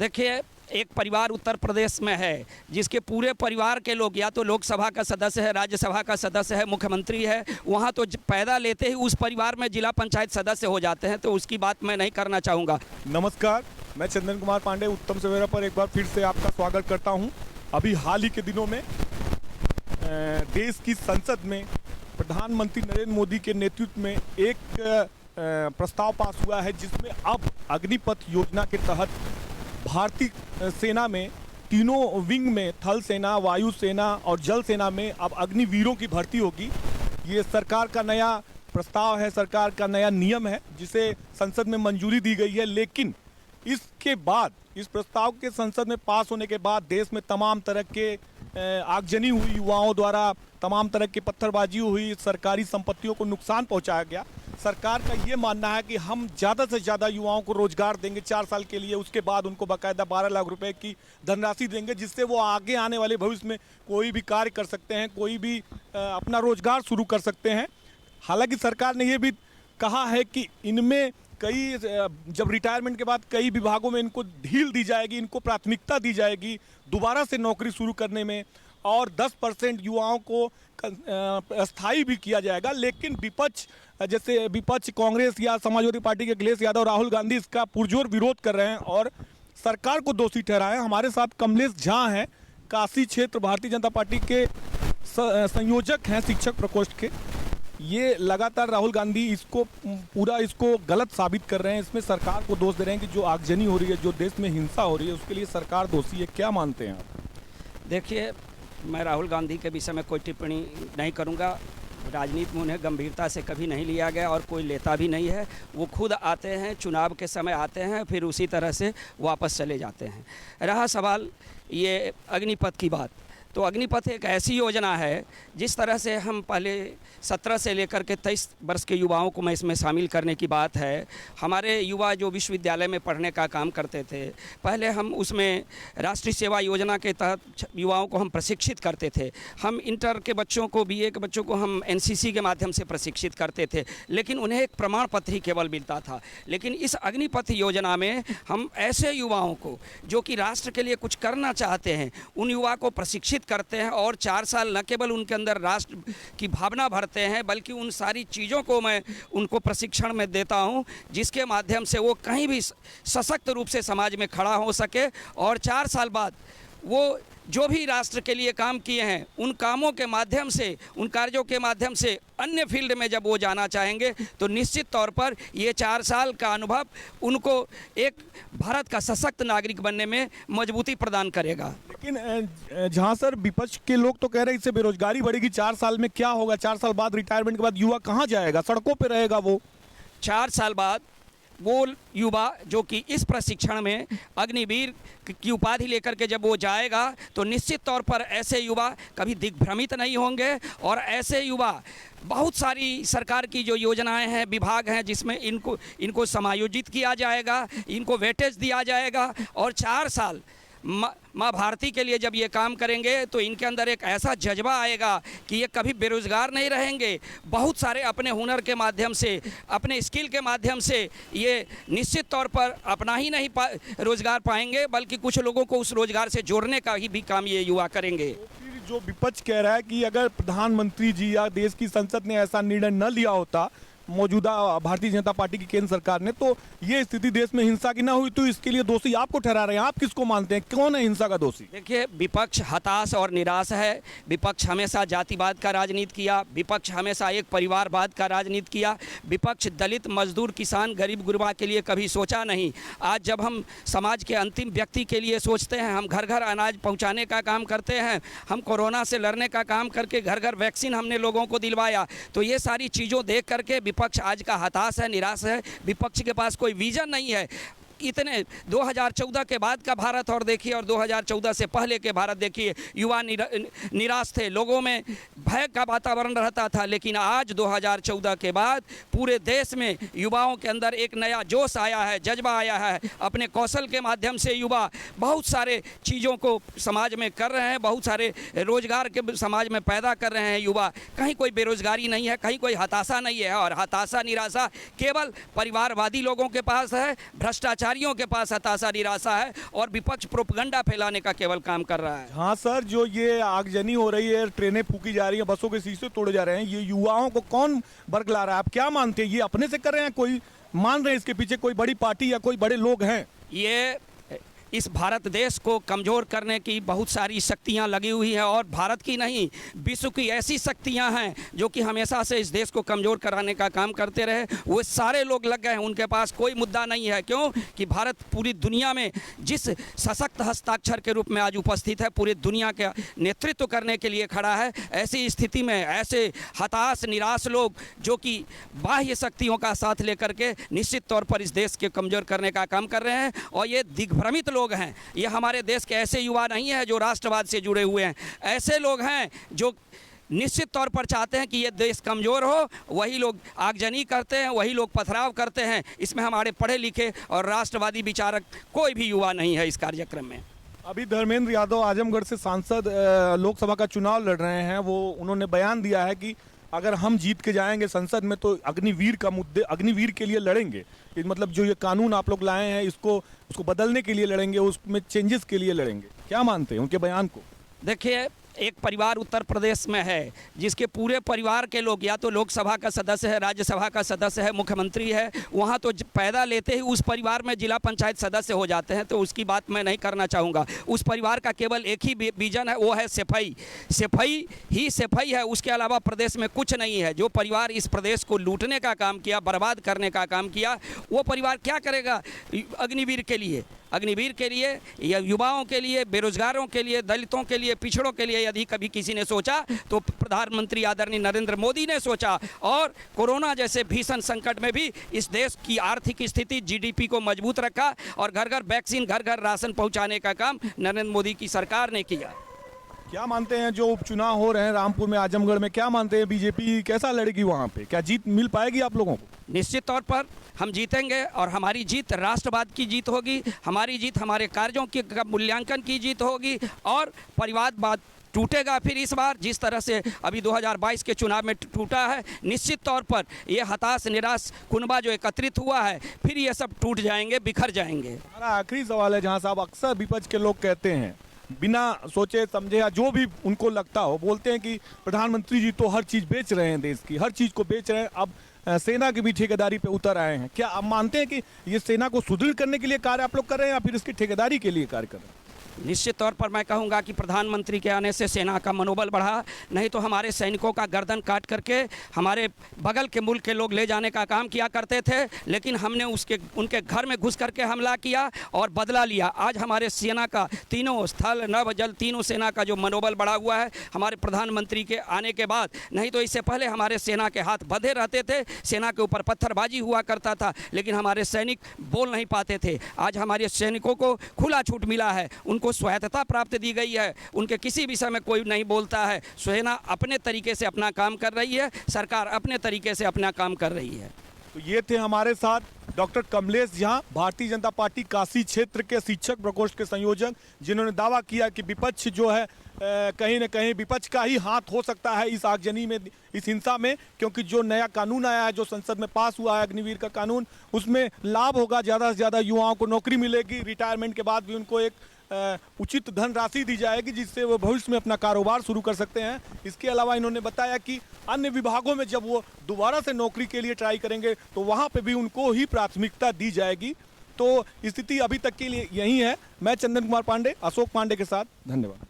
देखिए, एक परिवार उत्तर प्रदेश में है जिसके पूरे परिवार के लोग या तो लोकसभा का सदस्य है, राज्यसभा का सदस्य है, मुख्यमंत्री है, वहाँ तो पैदा लेते ही उस परिवार में जिला पंचायत सदस्य हो जाते हैं, तो उसकी बात मैं नहीं करना चाहूँगा। नमस्कार, मैं चंदन कुमार पांडे उत्तम सवेरा पर एक बार फिर से आपका स्वागत करता हूं। अभी हाल ही के दिनों में देश की संसद में प्रधानमंत्री नरेंद्र मोदी के नेतृत्व में एक प्रस्ताव पास हुआ है जिसमें अब अग्निपथ योजना के तहत भारतीय सेना में तीनों विंग में थल सेना, वायु सेना और जल सेना में अब अग्निवीरों की भर्ती होगी। ये सरकार का नया प्रस्ताव है, सरकार का नया नियम है जिसे संसद में मंजूरी दी गई है। लेकिन इसके बाद, इस प्रस्ताव के संसद में पास होने के बाद देश में तमाम तरह के आगजनी हुई, युवाओं द्वारा तमाम तरह की पत्थरबाजी हुई, सरकारी संपत्तियों को नुकसान पहुंचाया गया। सरकार का ये मानना है कि हम ज़्यादा से ज़्यादा युवाओं को रोजगार देंगे 4 साल के लिए, उसके बाद उनको बाकायदा 12 लाख रुपए की धनराशि देंगे जिससे वो आगे आने वाले भविष्य में कोई भी कार्य कर सकते हैं, कोई भी अपना रोजगार शुरू कर सकते हैं। हालांकि सरकार ने ये भी कहा है कि इनमें कई, जब रिटायरमेंट के बाद कई विभागों में इनको ढील दी जाएगी, इनको प्राथमिकता दी जाएगी दोबारा से नौकरी शुरू करने में, और 10% युवाओं को स्थायी भी किया जाएगा। लेकिन विपक्ष, जैसे विपक्ष कांग्रेस या समाजवादी पार्टी के अखिलेश यादव, राहुल गांधी इसका पुरजोर विरोध कर रहे हैं और सरकार को दोषी ठहराए। हमारे साथ कमलेश झा हैं, काशी क्षेत्र भारतीय जनता पार्टी के संयोजक हैं शिक्षक प्रकोष्ठ के। ये लगातार राहुल गांधी इसको गलत साबित कर रहे हैं, इसमें सरकार को दोष दे रहे हैं कि जो आगजनी हो रही है, जो देश में हिंसा हो रही है, उसके लिए सरकार दोषी है। क्या मानते हैं आप? देखिए, मैं राहुल गांधी के विषय में कोई टिप्पणी नहीं करूंगा। राजनीति में उन्हें गंभीरता से कभी नहीं लिया गया और कोई लेता भी नहीं है। वो खुद आते हैं, चुनाव के समय आते हैं, फिर उसी तरह से वापस चले जाते हैं। रहा सवाल ये अग्निपथ की बात, तो अग्निपथ एक ऐसी योजना है जिस तरह से हम पहले 17 से लेकर के 23 वर्ष के युवाओं को मैं इसमें शामिल करने की बात है। हमारे युवा जो विश्वविद्यालय में पढ़ने का काम करते थे, पहले हम उसमें राष्ट्रीय सेवा योजना के तहत युवाओं को हम प्रशिक्षित करते थे। हम इंटर के बच्चों को, बीए के बच्चों को हम एनसीसी के माध्यम से प्रशिक्षित करते थे, लेकिन उन्हें एक प्रमाण पत्र ही केवल मिलता था। लेकिन इस अग्निपथ योजना में हम ऐसे युवाओं को जो कि राष्ट्र के लिए कुछ करना चाहते हैं, उन युवा को प्रशिक्षित करते हैं और 4 साल न केवल उनके अंदर राष्ट्र की भावना भरते हैं, बल्कि उन सारी चीज़ों को मैं उनको प्रशिक्षण में देता हूं जिसके माध्यम से वो कहीं भी सशक्त रूप से समाज में खड़ा हो सके और 4 साल बाद वो जो भी राष्ट्र के लिए काम किए हैं उन कामों के माध्यम से, उन कार्यों के माध्यम से अन्य फील्ड में जब वो जाना चाहेंगे तो निश्चित तौर पर ये 4 साल का अनुभव उनको एक भारत का सशक्त नागरिक बनने में मजबूती प्रदान करेगा। लेकिन जहाँ सर विपक्ष के लोग तो कह रहे हैं इससे बेरोजगारी बढ़ेगी, 4 साल में क्या होगा? 4 साल बाद रिटायरमेंट के बाद युवा कहाँ जाएगा? सड़कों पर रहेगा वो। 4 साल बाद वो युवा जो कि इस प्रशिक्षण में अग्निवीर की उपाधि लेकर के जब वो जाएगा तो निश्चित तौर पर ऐसे युवा कभी दिग्भ्रमित नहीं होंगे और ऐसे युवा, बहुत सारी सरकार की जो योजनाएं हैं, विभाग हैं जिसमें इनको समायोजित किया जाएगा, इनको वेटेज दिया जाएगा और 4 साल माँ भारती के लिए जब ये काम करेंगे तो इनके अंदर एक ऐसा जज्बा आएगा कि ये कभी बेरोज़गार नहीं रहेंगे। बहुत सारे अपने हुनर के माध्यम से, अपने स्किल के माध्यम से ये निश्चित तौर पर अपना ही नहीं रोज़गार पाएंगे, बल्कि कुछ लोगों को उस रोज़गार से जोड़ने का ही भी काम ये युवा करेंगे। तो फिर जो विपक्ष कह रहा है कि अगर प्रधानमंत्री जी या देश की संसद ने ऐसा निर्णय न लिया होता मौजूदा भारतीय जनता पार्टी की केंद्र सरकार ने, तो ये स्थिति देश में हिंसा की ना हुई, तो इसके लिए दोषी आपको ठहरा रहे हैं। आप किसको मानते हैं, कौन है हिंसा का दोषी? देखिए, विपक्ष हताश और निराश है। विपक्ष हमेशा जातिवाद का राजनीति किया, विपक्ष हमेशा एक परिवारवाद का राजनीति किया, विपक्ष दलित, मजदूर, किसान, गरीब गुरबा के लिए कभी सोचा नहीं। आज जब हम समाज के अंतिम व्यक्ति के लिए सोचते हैं, हम घर घर अनाज पहुँचाने का काम करते हैं, हम कोरोना से लड़ने का काम करके घर घर वैक्सीन हमने लोगों को दिलवाया, तो ये सारी चीज़ों देख करके विपक्ष आज का हताश है, निराश है। विपक्ष के पास कोई विजन नहीं है। इतने 2014 के बाद का भारत और देखिए और 2014 से पहले के भारत देखिए, युवा निराश थे, लोगों में भय का वातावरण रहता था। लेकिन आज 2014 के बाद पूरे देश में युवाओं के अंदर एक नया जोश आया है, जज्बा आया है। अपने कौशल के माध्यम से युवा बहुत सारे चीज़ों को समाज में कर रहे हैं, बहुत सारे रोजगार के समाज में पैदा कर रहे हैं युवा। कहीं कोई बेरोजगारी नहीं है, कहीं कोई हताशा नहीं है, और हताशा निराशा केवल परिवारवादी लोगों के पास है, भ्रष्टाचार कर्मचारियों के पास हताशा निराशा है और विपक्ष प्रोपगंडा फैलाने का केवल काम कर रहा है। हाँ सर, जो ये आगजनी हो रही है, ट्रेनें फूकी जा रही हैं, बसों के शीशे तोड़े जा रहे हैं, ये युवाओं को कौन बरगला रहा है? आप क्या मानते हैं, ये अपने से कर रहे हैं, कोई मान रहे हैं इसके पीछे कोई बड़ी पार्टी या कोई बड़े लोग हैं? ये इस भारत देश को कमज़ोर करने की बहुत सारी शक्तियां लगी हुई हैं और भारत की नहीं, विश्व की ऐसी शक्तियां हैं जो कि हमेशा से इस देश को कमज़ोर कराने का काम करते रहे। वो सारे लोग लग गए हैं, उनके पास कोई मुद्दा नहीं है। क्यों कि भारत पूरी दुनिया में जिस सशक्त हस्ताक्षर के रूप में आज उपस्थित है, पूरी दुनिया का नेतृत्व करने के लिए खड़ा है। ऐसी स्थिति में ऐसे हताश निराश लोग जो कि बाह्य शक्तियों का साथ लेकर के निश्चित तौर पर इस देश के कमज़ोर करने का काम कर रहे हैं। और ये दिग्भ्रमित लोग हैं, ये हमारे देश के ऐसे युवा नहीं है जो राष्ट्रवाद से जुड़े हुए हैं। ऐसे लोग हैं जो निश्चित तौर पर चाहते हैं कि ये देश कमज़ोर हो, वही लोग आगजनी करते हैं, वही लोग पथराव करते हैं। इसमें हमारे पढ़े लिखे और राष्ट्रवादी विचारक कोई भी युवा नहीं है इस कार्यक्रम में। अभी धर्मेंद्र यादव आजमगढ़ से सांसद लोकसभा का चुनाव लड़ रहे हैं। वो उन्होंने बयान दिया है कि अगर हम जीत के जाएंगे संसद में तो अग्निवीर का मुद्दे, अग्निवीर के लिए लड़ेंगे। मतलब जो ये कानून आप लोग लाए हैं उसको बदलने के लिए लड़ेंगे, उसमें चेंजेस के लिए लड़ेंगे। क्या मानते हैं उनके बयान को? देखिए, एक परिवार उत्तर प्रदेश में है जिसके पूरे परिवार के लोग या तो लोकसभा का सदस्य है, राज्यसभा का सदस्य है, मुख्यमंत्री है। वहाँ तो पैदा लेते ही उस परिवार में जिला पंचायत सदस्य हो जाते हैं, तो उसकी बात मैं नहीं करना चाहूँगा। उस परिवार का केवल एक ही विजन है, वो है सफाई। सफाई ही सफाई है, उसके अलावा प्रदेश में कुछ नहीं है। जो परिवार इस प्रदेश को लूटने का काम किया, बर्बाद करने का काम किया, वो परिवार क्या करेगा अग्निवीर के लिए? अग्निवीर के लिए या युवाओं के लिए, बेरोजगारों के लिए, दलितों के लिए, पिछड़ों के लिए यदि कभी किसी ने सोचा तो प्रधानमंत्री आदरणीय नरेंद्र मोदी ने सोचा। और कोरोना जैसे भीषण संकट में भी इस देश की आर्थिक स्थिति, जीडीपी को मजबूत रखा और घर घर वैक्सीन, घर घर राशन पहुंचाने का काम नरेंद्र मोदी की सरकार ने किया। क्या मानते हैं जो उपचुनाव हो रहे हैं रामपुर में, आजमगढ़ में, क्या मानते हैं बीजेपी कैसा लड़ेगी वहाँ पे? क्या जीत मिल पाएगी आप लोगों को? निश्चित तौर पर हम जीतेंगे और हमारी जीत राष्ट्रवाद की जीत होगी। हमारी जीत हमारे कार्यों के मूल्यांकन की जीत होगी और परिवारवाद टूटेगा फिर इस बार, जिस तरह से अभी 2022 के चुनाव में टूटा है। निश्चित तौर पर ये हताश निराश कुनबा जो एकत्रित हुआ है, फिर ये सब टूट जाएंगे, बिखर जाएंगे। हमारा आखिरी सवाल है, जहाँ साहब अक्सर विपक्ष के लोग कहते हैं, बिना सोचे समझे या जो भी उनको लगता हो, बोलते हैं कि प्रधानमंत्री जी तो हर चीज़ बेच रहे हैं, देश की हर चीज़ को बेच रहे हैं, अब सेना की भी ठेकेदारी पे उतर आए हैं। क्या आप मानते हैं कि ये सेना को सुदृढ़ करने के लिए कार्य आप लोग कर रहे हैं या फिर इसकी ठेकेदारी के लिए कार्य कर रहे हैं? निश्चित तौर पर मैं कहूंगा कि प्रधानमंत्री के आने से सेना का मनोबल बढ़ा, नहीं तो हमारे सैनिकों का गर्दन काट करके हमारे बगल के मुल्क के लोग ले जाने का काम किया करते थे, लेकिन हमने उनके घर में घुस करके हमला किया और बदला लिया। आज हमारे सेना का तीनों स्थल, नभ, जल, तीनों सेना का जो मनोबल बढ़ा हुआ है हमारे प्रधानमंत्री के आने के बाद। नहीं तो इससे पहले हमारे सेना के हाथ बंधे रहते थे, सेना के ऊपर पत्थरबाजी हुआ करता था, लेकिन हमारे सैनिक बोल नहीं पाते थे। आज हमारे सैनिकों को खुला छूट मिला है, उनको स्वायत्तता प्राप्त दी गई है, उनके किसी विषय में कोई नहीं बोलता है। सेना अपने तरीके से अपना काम कर रही है, सरकार अपने तरीके से अपना काम कर रही है। तो ये थे हमारे साथ डॉक्टर कमलेश झा, भारतीय जनता पार्टी काशी क्षेत्र के शिक्षक प्रकोष्ठ के संयोजक, जिन्होंने दावा किया कि विपक्ष जो है कहीं न कहीं विपक्ष का ही हाथ हो सकता है इस आगजनी में, इस हिंसा में, क्योंकि जो नया कानून आया है, जो संसद में पास हुआ है अग्निवीर का कानून, उसमें लाभ होगा, ज़्यादा से ज़्यादा युवाओं को नौकरी मिलेगी, रिटायरमेंट के बाद भी उनको एक उचित धनराशि दी जाएगी जिससे वो भविष्य में अपना कारोबार शुरू कर सकते हैं। इसके अलावा इन्होंने बताया कि अन्य विभागों में जब वो दोबारा से नौकरी के लिए ट्राई करेंगे तो वहाँ पे भी उनको ही प्राथमिकता दी जाएगी। तो स्थिति अभी तक के लिए यही है। मैं चंदन कुमार पांडे, अशोक पांडे के साथ, धन्यवाद।